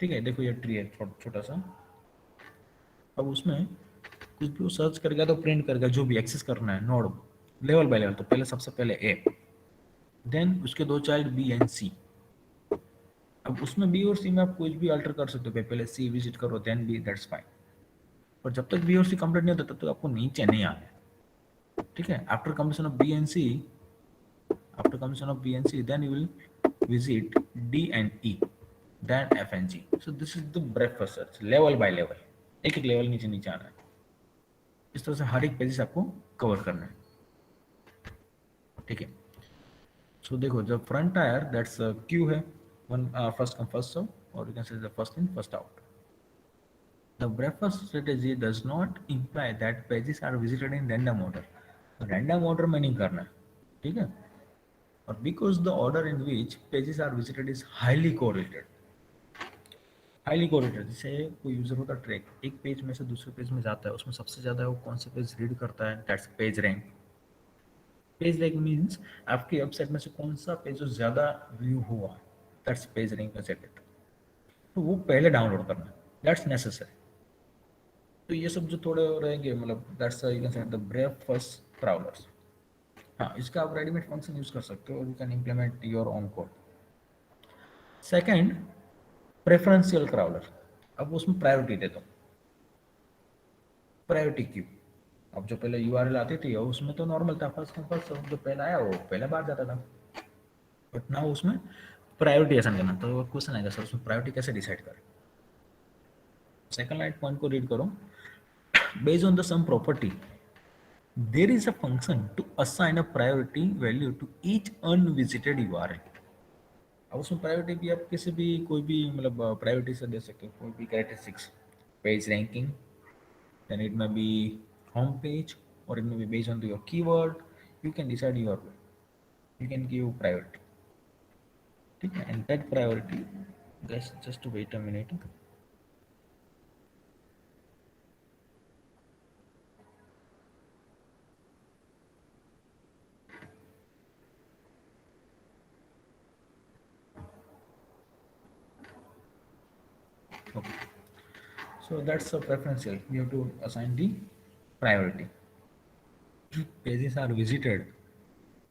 ठीक है, देखो ये ट्री है छोटा सा। अब उसमें कुछ भी सर्च करेगा तो प्रिंट करेगा जो भी एक्सेस करना है नोड, लेवल बाय लेवल। तो पहले सबसे पहले ए, देन उसके दो चाइल्ड बी एंड सी। अब उसमें बी और सी में आप कुछ भी अल्टर कर सकते हो, पहले सी विजिट करो देन बी, दैट्स फाइन। पर जब तक बी और सी कंप्लीट नहीं होता तब तक आपको नीचे नहीं आना है, ठीक है। After completion of B and C, after completion of B and C, then you will visit D and E, then F and G. So this is the breadth search, level by level, एक एक level नीचे नीचे आना है। इस तरह से हर एक पेजेस आपको कवर करना है, ठीक है। सो देखो जब फ्रंट टायर दैट्स क्यू है, one first come first serve, और you can say the first in first out. The breadth strategy does not imply that pages are visited in random order. Random order में नहीं करना है, ठीक है। और because the order in which pages are visited is highly correlated, highly correlated. जैसे कोई user होता है ट्रैक, एक पेज में से दूसरे पेज में जाता है, उसमें सबसे ज्यादा वो कौन से पेज रीड करता है, that's page rank. Page rank means आपकी वेबसाइट में से कौन सा पेज जो ज्यादा व्यू हुआ, दैट्स पेज रैंक। तो वो पहले डाउनलोड करना, दैट्स नेसेसरी। तो ये सब जो थोड़े रहेंगे, मतलब that's you can say the breadth first crawlers. हाँ, इसका आप रेडीमेड फंक्शन यूज कर सकते हो, you can implement your own code. Second, preferential crawler. अब उसमें प्रायोरिटी देता हूँ, प्रायोरिटी क्यू। अब जो पहले यूआरएल आती थी उसमें तो नॉर्मल था, फर्स्ट कम फर्स्ट, जो पहले आया वो पहले बार जाता था। बट ना उसमें प्रायोरिटी असाइन करना, तो क्वेश्चन आएगा सर उसमें प्रायोरिटी कैसे डिसाइड करें। सेकंड लाइन पॉइंट को रीड करो। Based on the sum property there is a function to assign a priority value to each unvisited URL। अब उसमें प्रायोरिटी भी आप किसी भी कोई भी मतलब प्रायोरिटी से दे सकते हो, कोई भी characteristics, page ranking, then it may be home page, or it may be based on your keyword, you can decide your way, you can give priority, ठीक है। and that priority, just wait a minute। Okay, so that's a preferential, you have to assign the priority। Pages are visited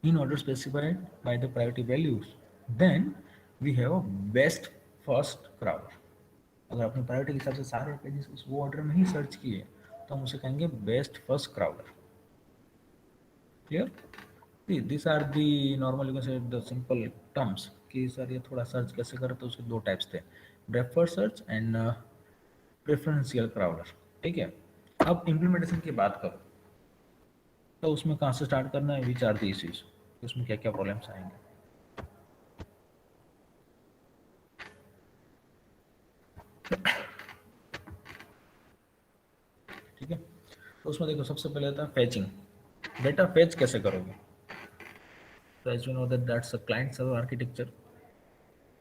in order specified by the priority values, then we have a best first crawler। अगर आपने priority के हिसाब से सारे pages उस वो order में ही search किए तो हम उसे कहेंगे best first crawler. Clear? This are the normal, you can say the simple terms कि सर ये थोड़ा सर्च कैसे करें, तो उसके दो टाइप्स थे, breadth search and preferential crawler. ठीक है। अब इम्प्लीमेंटेशन की बात करो तो उसमें कहाँ से स्टार्ट करना है, विच आर दी इश्यूज, उसमें क्या क्या प्रॉब्लम्स आएंगे। ठीक है। तो उसमें देखो सबसे पहले आता है फेचिंग। डेटा फेच कैसे करोगे, तो as you know that that's a client server architecture.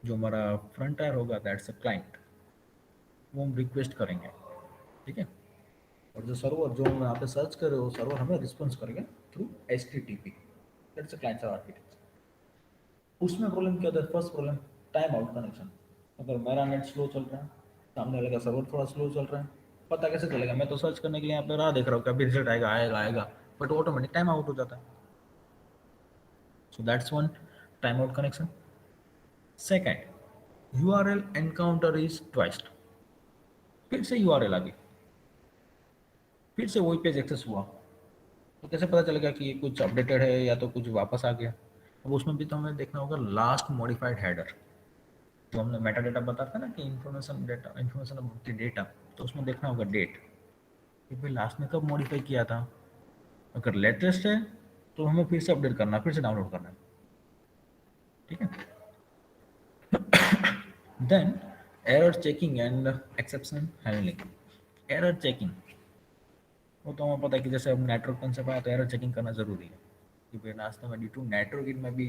जो हमारा फ्रंट टायर होगा दैट्स अ क्लाइंट, वो हम रिक्वेस्ट करेंगे। ठीक है। और जो सर्वर जो हम यहाँ पे सर्च कर रहे हो सर्वर हमें रिस्पॉन्स करेगा through H T T P, that's a client server architecture. उसमें प्रॉब्लम क्या होता है, first problem time out connection. अगर मेरा नेट स्लो चल रहा है, सामने वाले का सर्वर थोड़ा स्लो चल रहा है, पता कैसे चलेगा, मैं तो सर्च करने के लिए यहाँ पे राह देख रहा हूँ कभी रिजल्ट आएगा आएगा आएगा, बट ऑटोमेटिक टाइम आउट हो जाता है। So that's one timeout connection. Second, URL encounter is twice। फिर से URL आ गई, फिर से वही पेज एक्सेस हुआ, तो कैसे पता चलेगा कि ये कुछ अपडेटेड है या तो कुछ वापस आ गया। अब उसमें भी तो हमें देखना होगा लास्ट मॉडिफाइड हेडर। तो हमने मेटा डेटा बताता है ना कि information data, information about the data, तो उसमें देखना होगा डेट कि भाई लास्ट में कब मॉडिफाई किया था। अगर लेटेस्ट है तो हमें फिर से अपडेट करना, फिर से डाउनलोड करना है। ठीक है। Then error checking and exception handling। Error checking, वो तो हमें पता है कि जैसे अब नेटवर्क कंसेप्ट आया तो एरर चेकिंग करना जरूरी है कि भाई रास्ते में ड्यू टू नेटवर्क इट में भी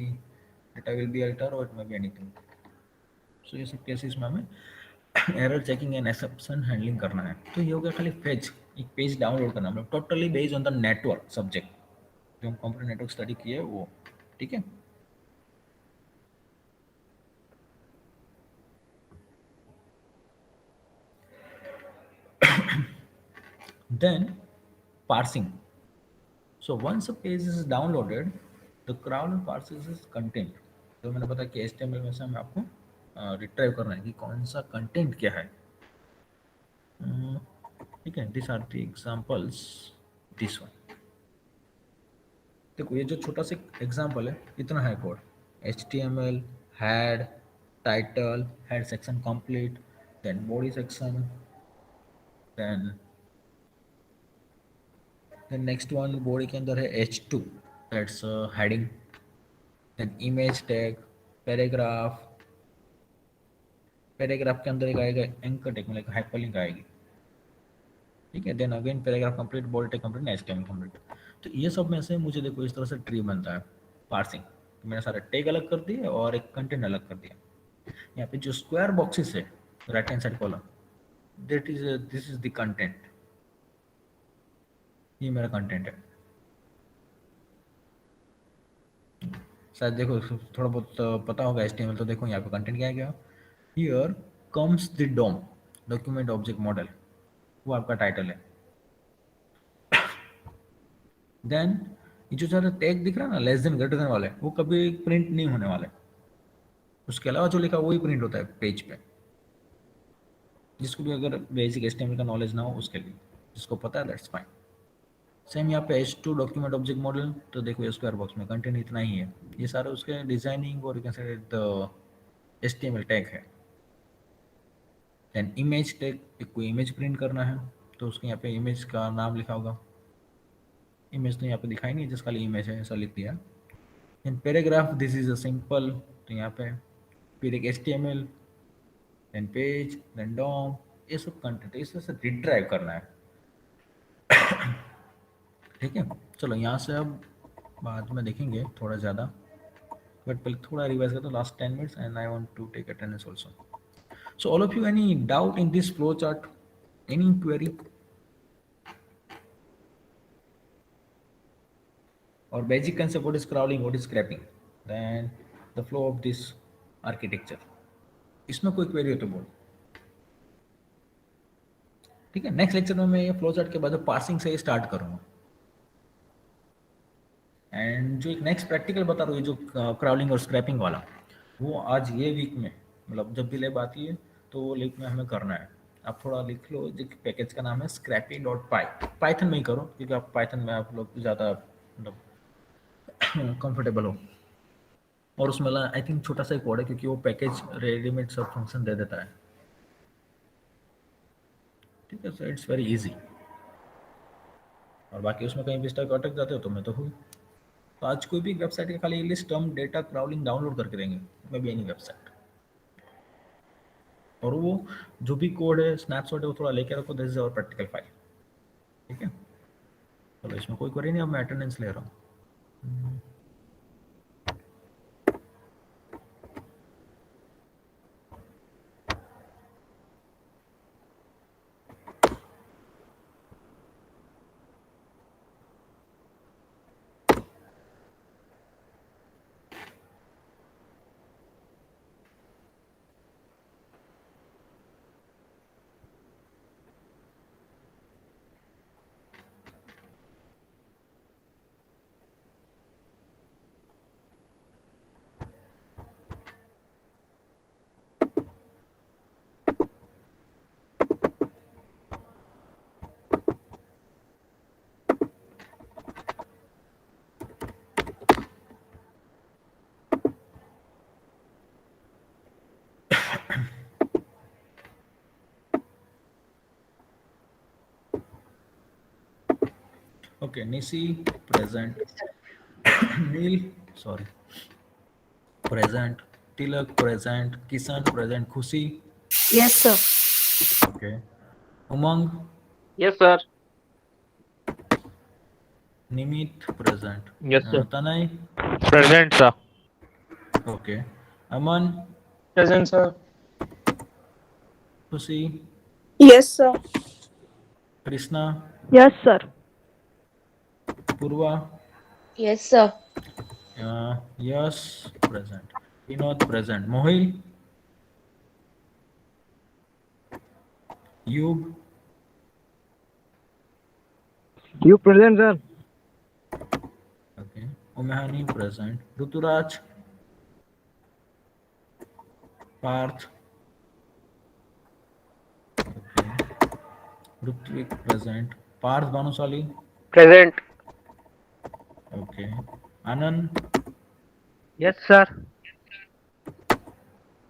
डेटा विल बी अल्टर और इट में बी एनीथिंग। सो ये सब केसेस में हमें error checking and exception handling करना है। तो ये हो गया खाली फेच, एक पेज डाउनलोड करना, मतलब totally based on the network subject जो हम कंप्यूटर नेटवर्क स्टडी किए वो। ठीक है। Then parsing. So once a page is downloaded, the crawler parses its content। तो मैंने बताया कि HTML में से हमें आपको रिट्राइव करना है कि कौन सा कंटेंट क्या है। अम, ठीक है। This are the examples, this one. देखो ये जो छोटा सा एग्जांपल है इतना है code, HTML, head, title, head section complete, then body section, then next one body के अंदर है H2, that's heading, then image tag, paragraph, paragraph के अंदर एक आएगा एंकर टेक, मतलब हाइपरलिंक आएगी। ठीक है। Then again paragraph complete, body tag complete, HTML complete. तो ये सब में से मुझे देखो इस तरह से ट्री बनता है पार्सिंग। तो मैंने सारे टैग अलग कर दिए और एक कंटेंट अलग कर दिया। यहाँ पे जो स्क्वायर बॉक्सेस है right hand side column, that is this is the content, ये मेरा कंटेंट है। शायद देखो थोड़ा बहुत पता होगा एचटीएमएल, तो देखो यहाँ पे कंटेंट क्या है, क्या here comes the DOM, document object model, वो आपका टाइटल है। देन ये जो सारे टैग दिख रहा है ना, लेस देन ग्रेटर देन वाले, वो कभी प्रिंट नहीं होने वाले। उसके अलावा जो लिखा वही प्रिंट होता है पेज पे। जिसको भी अगर बेसिक एचटीएमएल का नॉलेज ना हो उसके लिए, जिसको पता है दैट्स फाइन। सेम यहाँ पे H2 डॉक्यूमेंट ऑब्जेक्ट मॉडल, तो देखो ये स्क्वायर बॉक्स में कंटेंट इतना ही है। ये सारे उसके डिजाइनिंग और you can say the HTML tag है। देन इमेज टैग, एक कोई इमेज प्रिंट करना है तो उसके यहाँ पे इमेज का नाम लिखा होगा। इमेज तो यहाँ पे दिखाई नहीं, जिसका खाली इमेज है ऐसा लिख दिया। In paragraph this is a simple, तो यहाँ पे फिर एक HTML, देन पेज, देन डॉम, ये सब कंटेंट इस तरह से रिड्राइव करना है। ठीक है, चलो यहाँ से अब बाद में देखेंगे थोड़ा ज़्यादा, बट पहले थोड़ा रिवाइज करते last 10 minutes and I want to take attendance also. So all of you, any doubt in this flow chart, any query or basic concept, what is crawling, what is scraping, then the flow of this architecture, इसमें कोई query हो तो बोल। ठीक है, next lecture में मैं ये फ्लो चार्ट के बाद पार्सिंग से ही स्टार्ट करूंगा। एंड जो एक नेक्स्ट प्रैक्टिकल बता रहा हूँ, जो क्राउलिंग और स्क्रैपिंग वाला, वो आज ये वीक में, मतलब जब भी लैब आती है तो वो वीक में हमें करना है। आप थोड़ा लिख लो, जो पैकेज का नाम है स्क्रैपी डॉट पाई, पाइथन में ही करो क्योंकि आप पाइथन में आप लोग ज़्यादा मतलब कंफर्टेबल हो। और उसमें आई थिंक छोटा सा ही कोड है क्योंकि वो पैकेज रेडीमेड सब फंक्शन दे देता है। ठीक है, सो इट्स वेरी इजी। और बाकी उसमें कहीं भी स्टक अटक जाते हो तो मैं तो हूँ। तो आज कोई भी वेबसाइट के खाली लिस्ट हम डेटा क्राउलिंग डाउनलोड करके देंगे, मैं भी एनी वेबसाइट। और वो जो भी कोड है, स्नैपशॉट है, वो थोड़ा लेके रखो, this is our practical file. ठीक है, चलो इसमें कोई क्वेरी नहीं, अब मैं अटेंडेंस ले रहा हूँ। Okay, Nishi present, Neel sorry present, Tilak present, Kishan present, Khushi Yes, sir. Okay, Umang, Yes, sir. Nimit present, Yes, sir. Tanay Present, sir. Okay, Aman, Present, sir. Khushi, Yes, sir. Krishna, Yes, sir. Purva, Yes, sir. Yash present, Vinod present, Mohil, Yug, You present, sir. Okay, Umehani present, Ruturaj, Parth okay, Ritvik present, Parth Bhanushali Present. Okay, Anand, Yes, sir.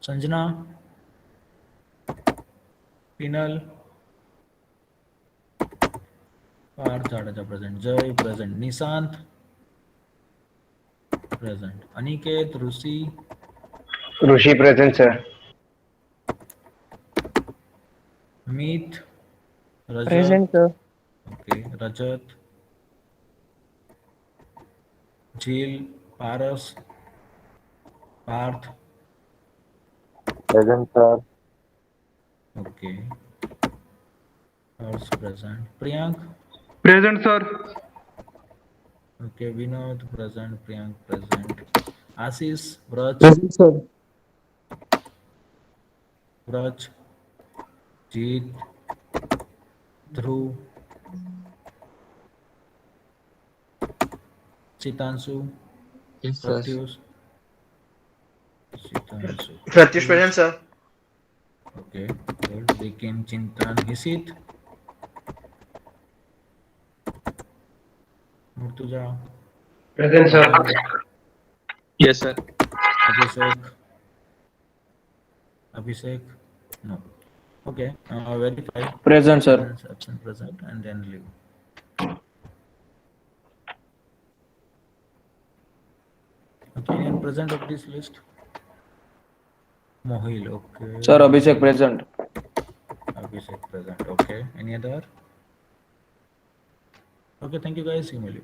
Sanjana, Pinal, Parth Jadeja present, जय present, Nishant present, Aniket, Rishi, Rushi present, sir. Meet, Rajat Present, sir. Okay, Rajat, Jheel, Paras, Parth Present, sir. Okay, Harsh present, Priyank Present, sir. Okay, Vinod present, Priyank present, Ashish, Braj, Present, sir. Braj, Jeet, Dhruv, Chitanshu, Yes, sir. Pratyush. Chitanshu. Pratyush present, sir. Okay, good. Dikin, Chintan, Hisit. Murtuja, Present, sir. Yes, sir. Abhishek. Abhishek? No. Okay, verify. Present, sir. Absent, present, and then leave. Okay, and present of this list. Mohil, okay. Sir, Abhishek present. Abhishek present, okay. Any other? Okay, thank you guys. Email you.